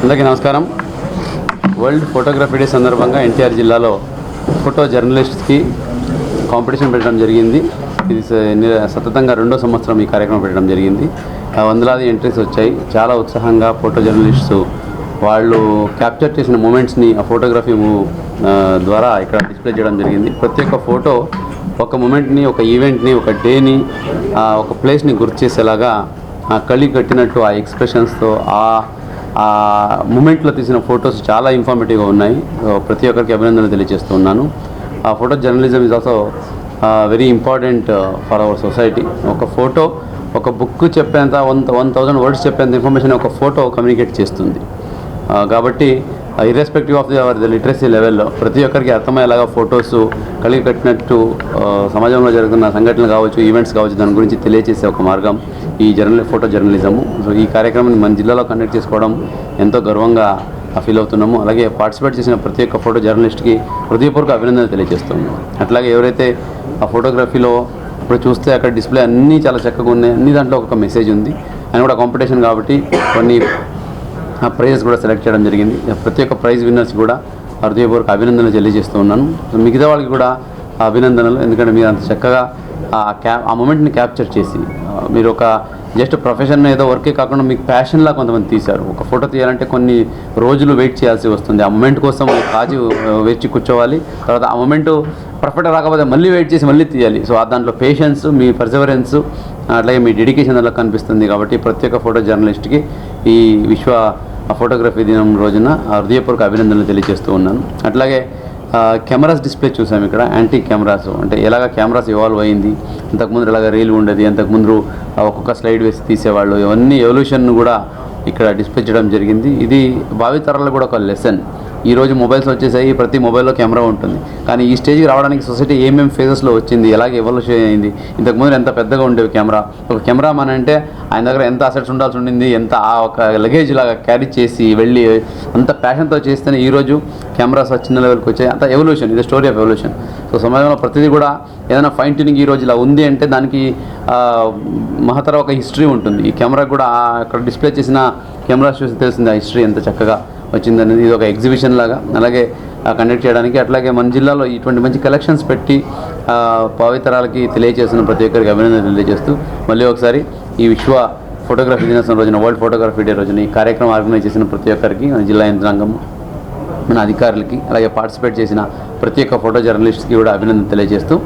అందరికీ నమస్కారం. World photography day సందర్భంగా ఎన్టీఆర్ జిల్లాలో ఫోటో జర్నలిస్ట్కి కాంపిటీషన్ పెట్టడం జరిగింది. ఇది సతతంగా 2వ సంవత్సరం ఈ కార్యక్రమం పెట్టడం జరిగింది. వందలాది ఎంట్రీస్ వచ్చాయి. చాలా ఉత్సాహంగా ఫోటో జర్నలిస్ట్స్ వాళ్ళు క్యాప్చర్ చేసిన మూమెంట్స్ని ఆ ఫోటోగ్రఫీ ద్వారా ఇక్కడ డిస్ప్లే చేయడం జరిగింది. ప్రతి ఒక్క ఫోటో ఒక మూమెంట్ని, ఒక ఈవెంట్ని, ఒక డేని, ఒక ప్లేస్ని గుర్తు చేసేలాగా కళ్ళి కట్టినట్టు ఆ ఎక్స్ప్రెషన్స్తో ఆ మూమెంట్లో తీసిన ఫొటోస్ చాలా ఇన్ఫర్మేటివ్గా ఉన్నాయి. ప్రతి ఒక్కరికి అభినందనలు తెలియజేస్తూ ఉన్నాను. ఆ photo journalism is also very important for our society. ఒక ఫోటో ఒక బుక్ చెప్పేంత 1000 వర్డ్స్ చెప్పేంత ఇన్ఫర్మేషన్ ఒక ఫోటో కమ్యూనికేట్ చేస్తుంది. కాబట్టి ఇర్రెస్పెక్టివ్ ఆఫ్ అవర్ లిటరసీ లెవెల్లో ప్రతి ఒక్కరికి అర్థమయ్యేలాగా ఫొటోస్ కలిగి కట్టినట్టు సమాజంలో జరుగుతున్న సంఘటనలు కావచ్చు, ఈవెంట్స్ కావచ్చు, దాని గురించి తెలియజేసే ఒక మార్గం ఈ ఫోటో జర్నలిజము. సో ఈ కార్యక్రమాన్ని మన జిల్లాలో కండక్ట్ చేసుకోవడం ఎంతో గర్వంగా ఫీల్ అవుతున్నాము. అలాగే పార్టిసిపేట్ చేసిన ప్రతి ఒక్క ఫోటో జర్నలిస్ట్కి హృదయపూర్వక అభినందనలు తెలియజేస్తున్నాము. అట్లాగే ఎవరైతే ఆ ఫోటోగ్రఫీలో ఇప్పుడు చూస్తే అక్కడ డిస్ప్లే అన్నీ చాలా చక్కగా ఉన్నాయి. అన్ని దాంట్లో ఒక మెసేజ్ ఉంది. అని కూడా కాంపిటీషన్ కాబట్టి కొన్ని ప్రైజెస్ కూడా సెలెక్ట్ చేయడం జరిగింది. ప్రతి ఒక్క ప్రైజ్ విన్నర్స్ కూడా హృదయపూర్వక అభినందనలు తెలియజేస్తూ ఉన్నాను. మిగతా వాళ్ళకి కూడా అభినందనలు. ఎందుకంటే మీరు అంత చక్కగా ఆ మూమెంట్ని క్యాప్చర్ చేసి మీరు ఒక జస్ట్ ప్రొఫెషన్ ఏదో వర్కే కాకుండా మీకు ప్యాషన్లా కొంతమంది తీశారు. ఒక ఫోటో తీయాలంటే కొన్ని రోజులు వెయిట్ చేయాల్సి వస్తుంది. ఆ మూమెంట్ కోసం కాజు వేచి కూర్చోవాలి. తర్వాత ఆ మూమెంట్ పర్ఫెక్ట్ రాకపోతే మళ్ళీ వెయిట్ చేసి మళ్ళీ తీయాలి. సో దాంట్లో పేషెన్స్, మీ పర్సెవరెన్స్, అట్లాగే మీ డెడికేషన్ అలా కనిపిస్తుంది. కాబట్టి ప్రతి ఒక్క ఫోటో జర్నలిస్ట్కి ఈ విశ్వ ఫోటోగ్రఫీ దినం రోజున హృదయపూర్వక అభినందనలు తెలియజేస్తూ ఉన్నాను. అట్లాగే కెమెరాస్ డిస్ప్లే చూసాము. ఇక్కడ యాంటీ కెమెరాస్ అంటే ఎలాగ కెమెరాస్ ఇవాల్వ్ అయింది, ఇంతకుముందు ఎలాగ రీల్ ఉండేది, అంతకుముందు ఒక్కొక్క స్లైడ్ వేసి తీసేవాళ్ళు, ఇవన్నీ ఎవల్యూషన్ కూడా ఇక్కడ డిస్ప్లే చేయడం జరిగింది. ఇది భావితరాలకు కూడా ఒక లెసన్. ఈరోజు మొబైల్స్ వచ్చేసాయి, ప్రతి మొబైల్లో కెమెరా ఉంటుంది. కానీ ఈ స్టేజ్కి రావడానికి సొసైటీ ఏమేమి ఫేజెస్లో వచ్చింది, ఎలాగ ఎవల్యూషన్ అయింది, ఇంతకుముందు ఎంత పెద్దగా ఉండేవి కెమెరా. ఒక కెమెరామన్ అంటే ఆయన దగ్గర ఎంత అసెట్స్ ఉండాల్సి ఉండింది, ఎంత ఒక లగేజ్ లాగా క్యారీ చేసి వెళ్ళి అంత ప్యాషన్తో చేస్తేనే ఈరోజు కెమెరాస్ చిన్న లెవెల్కి వచ్చాయి. అంత ఎవల్యూషన్, ఇది స్టోరీ ఆఫ్ ఎవల్యూషన్. సో సమాజంలో ప్రతిదీ కూడా ఏదైనా ఫైన్ ట్యూనింగ్ ఈరోజు ఇలా ఉంది అంటే దానికి మహతర ఒక హిస్టరీ ఉంటుంది. ఈ కెమెరా కూడా అక్కడ డిస్ప్లే చేసిన కెమెరాస్ చూసి తెలిసింది ఆ హిస్టరీ ఎంత చక్కగా వచ్చిందనేది. ఇది ఒక ఎగ్జిబిషన్ లాగా అలాగే కండక్ట్ చేయడానికి, అట్లాగే మన జిల్లాలో ఇటువంటి మంచి కలెక్షన్స్ పెట్టి భావితరాలకి తెలియజేస్తున్న ప్రతి ఒక్కరికి అభినందనలు తెలియజేస్తూ మళ్ళీ ఒకసారి ఈ విశ్వ ఫోటోగ్రఫీ దినోత్సవం రోజున, వరల్డ్ ఫోటోగ్రఫీ డే రోజున ఈ కార్యక్రమం ఆర్గనైజ్ చేసిన ప్రతి ఒక్కరికి, మన జిల్లా యంత్రాంగం, మన అధికారులకి, అలాగే పార్టిసిపేట్ చేసిన ప్రతి ఒక్క ఫోటో జర్నలిస్ట్కి కూడా అభినందనలు తెలియజేస్తూ